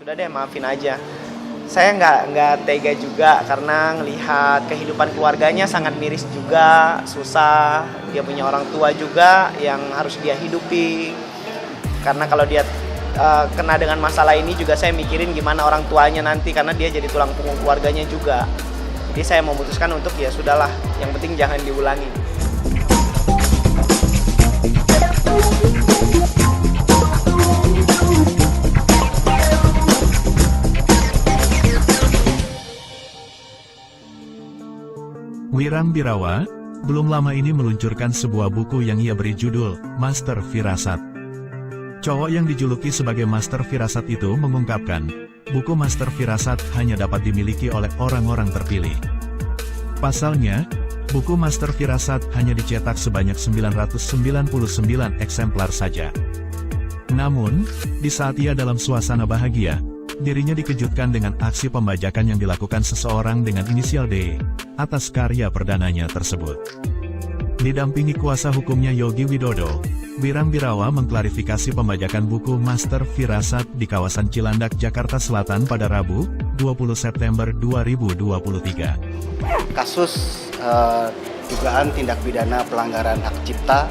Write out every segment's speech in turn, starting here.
Sudah deh, maafin aja. Saya nggak tega juga karena ngelihat kehidupan keluarganya sangat miris juga, susah. Dia punya orang tua juga yang harus dia hidupi. Karena kalau dia kena dengan masalah ini juga saya mikirin gimana orang tuanya nanti, karena dia jadi tulang punggung keluarganya juga. Jadi saya memutuskan untuk ya sudahlah, yang penting jangan diulangi. Wirang Birawa belum lama ini meluncurkan sebuah buku yang ia beri judul Master Firasat. Cowok yang dijuluki sebagai Master Firasat itu mengungkapkan, buku Master Firasat hanya dapat dimiliki oleh orang-orang terpilih. Pasalnya, buku Master Firasat hanya dicetak sebanyak 999 eksemplar saja. Namun, di saat ia dalam suasana bahagia, dirinya dikejutkan dengan aksi pembajakan yang dilakukan seseorang dengan inisial D atas karya perdananya tersebut. Didampingi kuasa hukumnya Yogi Widodo, Wirang Birawa mengklarifikasi pembajakan buku Master Firasat di kawasan Cilandak, Jakarta Selatan pada Rabu, 20 September 2023. Kasus dugaan tindak pidana pelanggaran hak cipta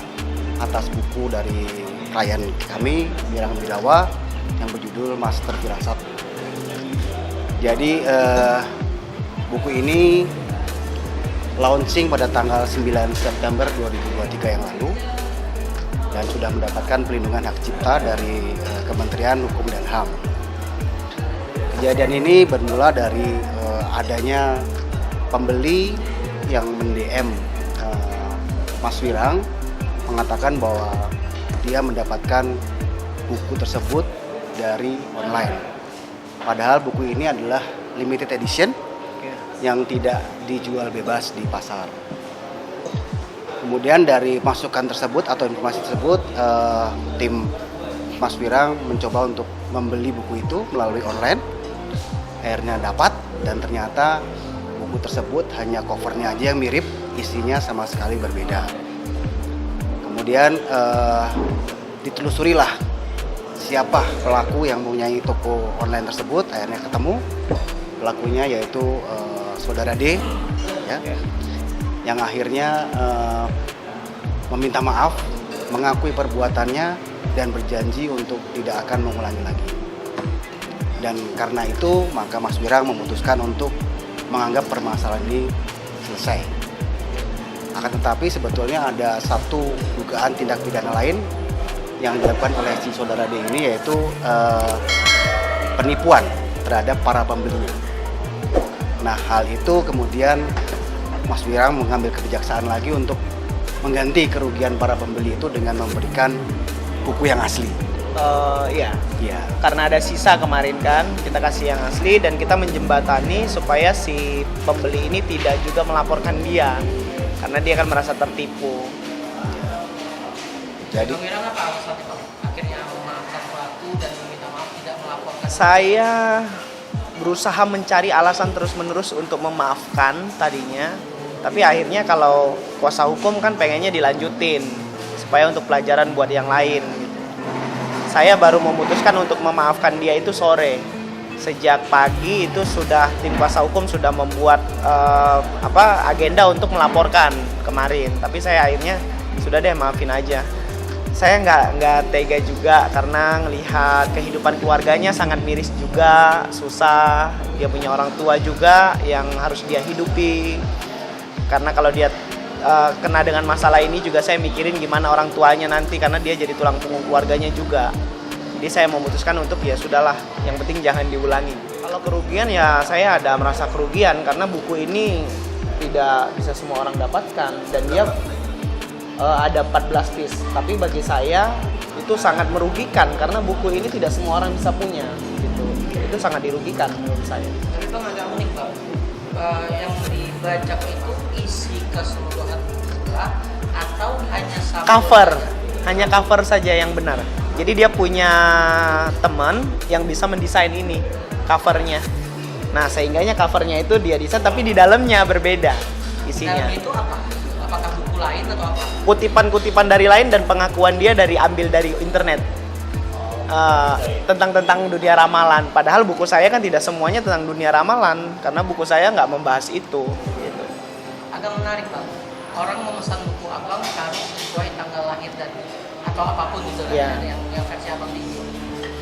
atas buku dari klien kami, Wirang Birawa, yang berjudul Master Firasat. Jadi buku ini launching pada tanggal 9 September 2023 yang lalu dan sudah mendapatkan pelindungan hak cipta dari Kementerian Hukum dan HAM. Kejadian ini bermula dari adanya pembeli yang mend-DM Mas Wirang mengatakan bahwa dia mendapatkan buku tersebut dari online. Padahal buku ini adalah limited edition yang tidak dijual bebas di pasar. Kemudian dari masukan tersebut atau informasi tersebut, tim Mas Wirang mencoba untuk membeli buku itu melalui online. Akhirnya dapat, dan ternyata buku tersebut hanya covernya aja yang mirip, isinya sama sekali berbeda. Kemudian ditelusurilah siapa pelaku yang mempunyai toko online tersebut. Akhirnya ketemu pelakunya, yaitu saudara D, ya, yang akhirnya meminta maaf, mengakui perbuatannya, dan berjanji untuk tidak akan mengulangi lagi. Dan karena itu maka Mas Wirang memutuskan untuk menganggap permasalahan ini selesai. Akan tetapi sebetulnya ada satu dugaan tindak pidana lain yang dilakukan oleh si saudara D ini, yaitu penipuan terhadap para pembelinya. Nah, hal itu kemudian Mas Wirang mengambil kebijaksanaan lagi untuk mengganti kerugian para pembeli itu dengan memberikan buku yang asli. Iya. Karena ada sisa kemarin kan, kita kasih yang asli dan kita menjembatani supaya si pembeli ini tidak juga melaporkan dia, karena dia akan merasa tertipu. Jadi apa alasannya Pak? Akhirnya memaafkan pelaku dan meminta maaf tidak melaporkan. Saya berusaha mencari alasan terus-menerus untuk memaafkan tadinya, tapi akhirnya kalau kuasa hukum kan pengennya dilanjutin supaya untuk pelajaran buat yang lain gitu. Saya baru memutuskan untuk memaafkan dia itu sore. Sejak pagi itu sudah tim kuasa hukum sudah membuat agenda untuk melaporkan kemarin, tapi saya akhirnya sudah deh, maafin aja. Saya nggak tega juga karena ngelihat kehidupan keluarganya sangat miris juga, susah. Dia punya orang tua juga yang harus dia hidupi. Karena kalau dia kena dengan masalah ini juga saya mikirin gimana orang tuanya nanti, karena dia jadi tulang punggung keluarganya juga. Jadi saya memutuskan untuk ya sudahlah, yang penting jangan diulangi. Kalau kerugian ya saya ada merasa kerugian karena buku ini tidak bisa semua orang dapatkan dan dia ada 14 piece, tapi bagi saya itu sangat merugikan karena buku ini tidak semua orang bisa punya gitu. Itu sangat dirugikan menurut saya. Tapi Bang, agak unik Bang, yang dibajak itu isi keseluruhan buku atau hanya cover, hanya cover saja yang benar. Jadi dia punya teman yang bisa mendesain ini covernya. Nah, sehingganya covernya itu dia desain tapi di dalamnya berbeda isinya. Dalam itu apa? Apakah buku lain atau apa? Kutipan-kutipan dari lain dan pengakuan dia ambil dari internet. tentang dunia ramalan. Padahal buku saya kan tidak semuanya tentang dunia ramalan, karena buku saya nggak membahas itu. Gitu. Agak menarik Bang. Orang memesan buku Abang harus sesuai tanggal lahir dan atau apapun gitu Iya. kan yang versi Abang dijual.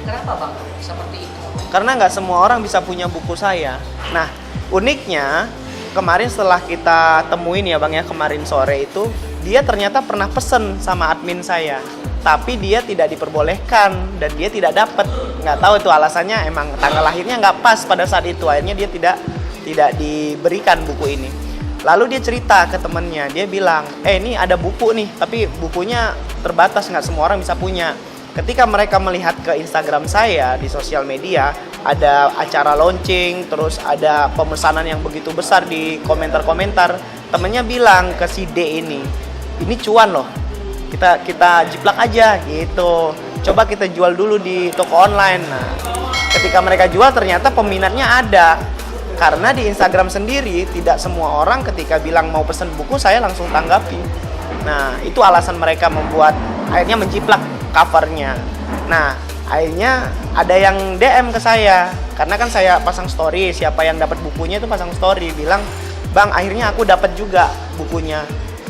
Kenapa Bang seperti itu? Karena nggak semua orang bisa punya buku saya. Nah, uniknya kemarin setelah kita temuin ya Bang ya, kemarin sore itu dia ternyata pernah pesen sama admin saya, tapi dia tidak diperbolehkan dan dia tidak dapat. Nggak tahu itu alasannya, emang tanggal lahirnya nggak pas pada saat itu. Akhirnya dia tidak diberikan buku ini. Lalu dia cerita ke temennya, dia bilang, ini ada buku nih, tapi bukunya terbatas, nggak semua orang bisa punya. Ketika mereka melihat ke Instagram saya di sosial media, ada acara launching, terus ada pemesanan yang begitu besar di komentar-komentar, temennya bilang ke si D ini cuan loh, kita jiplak aja gitu, coba kita jual dulu di toko online. Nah, ketika mereka jual ternyata peminatnya ada. Karena di Instagram sendiri tidak semua orang ketika bilang mau pesen buku saya langsung tanggapi. Nah, itu alasan mereka membuat akhirnya menjiplak covernya. Nah, akhirnya ada yang DM ke saya, karena kan saya pasang story, siapa yang dapat bukunya itu pasang story, bilang, "Bang, akhirnya aku dapat juga bukunya."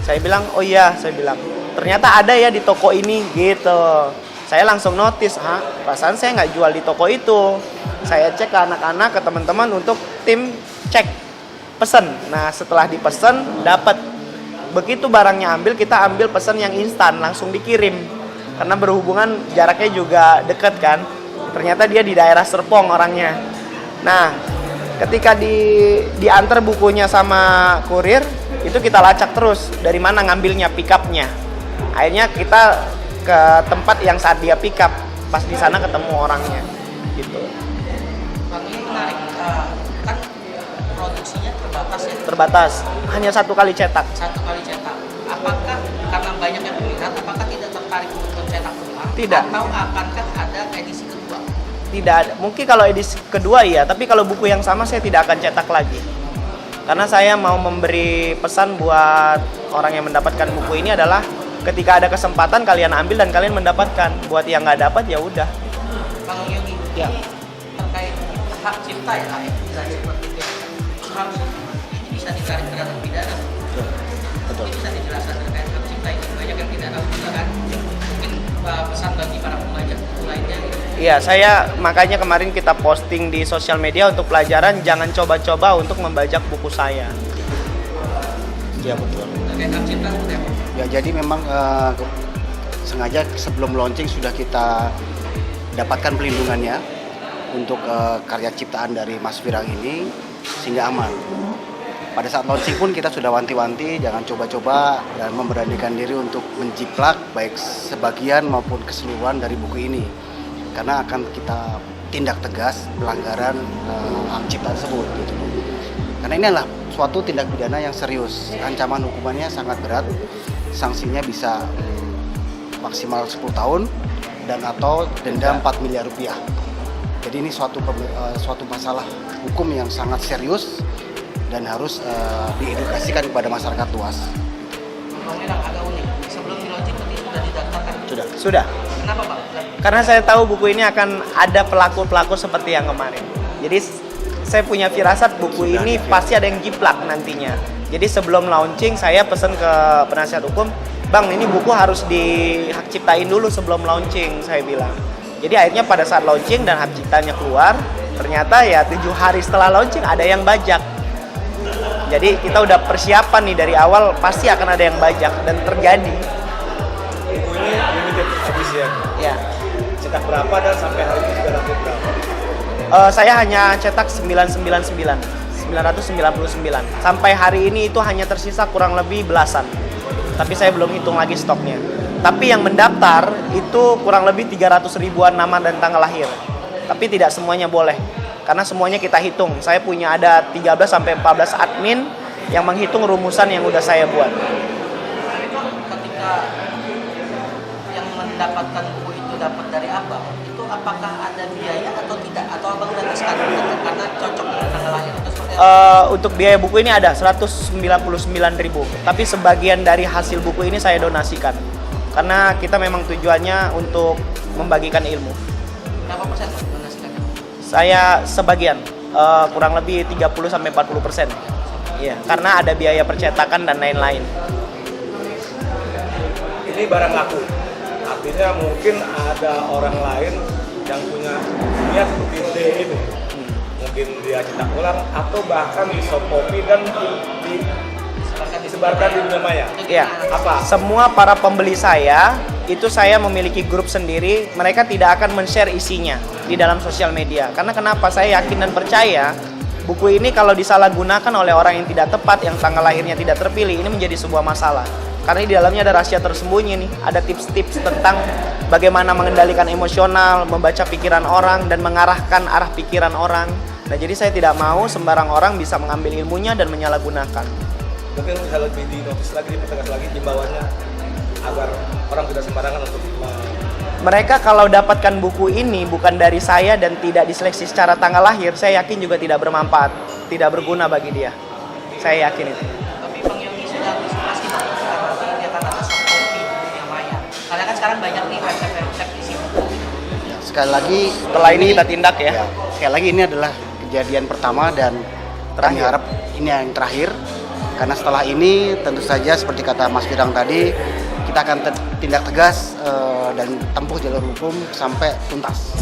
Saya bilang, "Oh iya," saya bilang, "ternyata ada ya di toko ini," gitu. Saya langsung notice, perasaan saya nggak jual di toko itu. Saya cek ke anak-anak, ke teman-teman untuk tim cek pesen. Nah, setelah dipesen dapat. Begitu barangnya ambil, kita ambil pesan yang instan, langsung dikirim. Karena berhubungan jaraknya juga deket kan. Ternyata dia di daerah Serpong orangnya. Nah, ketika diantar bukunya sama kurir, itu kita lacak terus dari mana ngambilnya, pick up-nya. Akhirnya kita ke tempat yang saat dia pick up, pas di sana ketemu orangnya gitu. Bang, ini menarik, kan produksinya terbatas ya? Terbatas, hanya 1 kali cetak. 1 kali cetak. Apakah karena banyak yang minat, apakah tidak tertarik untuk mencetak ulang? Tidak. Atau akankah ada edisi kedua? Tidak ada, mungkin kalau edisi kedua iya, tapi kalau buku yang sama saya tidak akan cetak lagi. Karena saya mau memberi pesan buat orang yang mendapatkan buku ini adalah ketika ada kesempatan kalian ambil dan kalian mendapatkan. Buat yang nggak dapat ya udah. Bang Yogi, Ya. ini terkait hak cipta ya, bisa seperti itu. Harusnya ini bisa ditarik ke ranah pidana. Betul. Ini bisa dijelaskan terkait hak cipta ini, banyak yang tidak tahu juga kan. Mungkin pesan bagi para pembaca buku lainnya. Iya, saya makanya kemarin kita posting di sosial media untuk pelajaran, jangan coba-coba untuk membajak buku saya. Iya betul. Terkait hak cipta seperti apa? Ya jadi memang sengaja sebelum launching sudah kita dapatkan pelindungannya untuk karya ciptaan dari Mas Firang ini sehingga aman. Pada saat launching pun kita sudah wanti-wanti jangan coba-coba dan memberanikan diri untuk menjiplak baik sebagian maupun keseluruhan dari buku ini karena akan kita tindak tegas pelanggaran hak cipta tersebut gitu. Karena ini adalah suatu tindak pidana yang serius, ancaman hukumannya sangat berat. Sanksinya bisa maksimal 10 tahun dan atau denda 4 miliar rupiah. Jadi ini suatu masalah hukum yang sangat serius dan harus diedukasikan kepada masyarakat luas. Bang Firang, agak unik. Sebelum di launching tadi sudah didaftarkan. Sudah. Kenapa Bang? Karena saya tahu buku ini akan ada pelaku-pelaku seperti yang kemarin. Jadi saya punya firasat buku ini pasti ada yang jiplak nantinya. Jadi sebelum launching saya pesan ke penasihat hukum, "Bang, ini buku harus dihak ciptain dulu sebelum launching," saya bilang. Jadi akhirnya pada saat launching dan hak ciptanya keluar, ternyata ya 7 hari setelah launching ada yang bajak. Jadi kita udah persiapan nih dari awal pasti akan ada yang bajak dan terjadi. Bukunya limited edition. Ya. Cetak berapa dan sampai hari ini sudah laku berapa? Saya hanya cetak 999. 999. Sampai hari ini itu hanya tersisa kurang lebih belasan. Tapi saya belum hitung lagi stoknya. Tapi yang mendaftar itu kurang lebih 300 ribuan nama dan tanggal lahir. Tapi tidak semuanya boleh. Karena semuanya kita hitung. Saya punya ada 13 sampai 14 admin yang menghitung rumusan yang udah saya buat. Ketika yang mendapatkan buku itu dapat dari Abang, itu apakah ada biaya atau tidak? Atau Abang udah tes karena cocok dengan tanggal lahir atau seperti apa? Untuk biaya buku ini ada 199.000. Tapi sebagian dari hasil buku ini saya donasikan. Karena kita memang tujuannya untuk membagikan ilmu. Berapa persen Mas donasikannya? Saya sebagian, kurang lebih 30-40%. Iya, karena ada biaya percetakan dan lain-lain. Ini barang laku. Artinya mungkin ada orang lain yang punya niat seperti D ini. Mungkin dia cetak ulang atau bahkan disopopi dan disebarkan di dunia maya. Iya, Apa? semua para pembeli saya, itu saya memiliki grup sendiri, mereka tidak akan men-share isinya di dalam sosial media. Karena kenapa? Saya yakin dan percaya, buku ini kalau disalahgunakan oleh orang yang tidak tepat, yang tanggal lahirnya tidak terpilih, ini menjadi sebuah masalah. Karena di dalamnya ada rahasia tersembunyi nih, ada tips-tips tentang bagaimana mengendalikan emosional, membaca pikiran orang, dan mengarahkan arah pikiran orang. Nah, jadi saya tidak mau sembarang orang bisa mengambil ilmunya dan menyalahgunakan. Mungkin bisa lebih dinotis lagi, dipertegas lagi himbauannya agar orang tidak sembarangan untuk Mereka kalau dapatkan buku ini bukan dari saya dan tidak diseleksi secara tanggal lahir, saya yakin juga tidak bermanfaat, tidak berguna bagi dia. Saya yakin itu. Tapi Bang Yogi sudah antisipasi Bang, nanti ini akan ada soft copy di dunia maya. Karena kan sekarang banyak nih website isi buku. Ya, sekali lagi Setelah ini kita tindak ya. sekali lagi ini adalah kejadian pertama dan kami Terakhir. harap ini yang terakhir. Karena setelah ini tentu saja seperti kata Mas Firang tadi, kita akan tindak tegas dan tempuh jalur hukum sampai tuntas.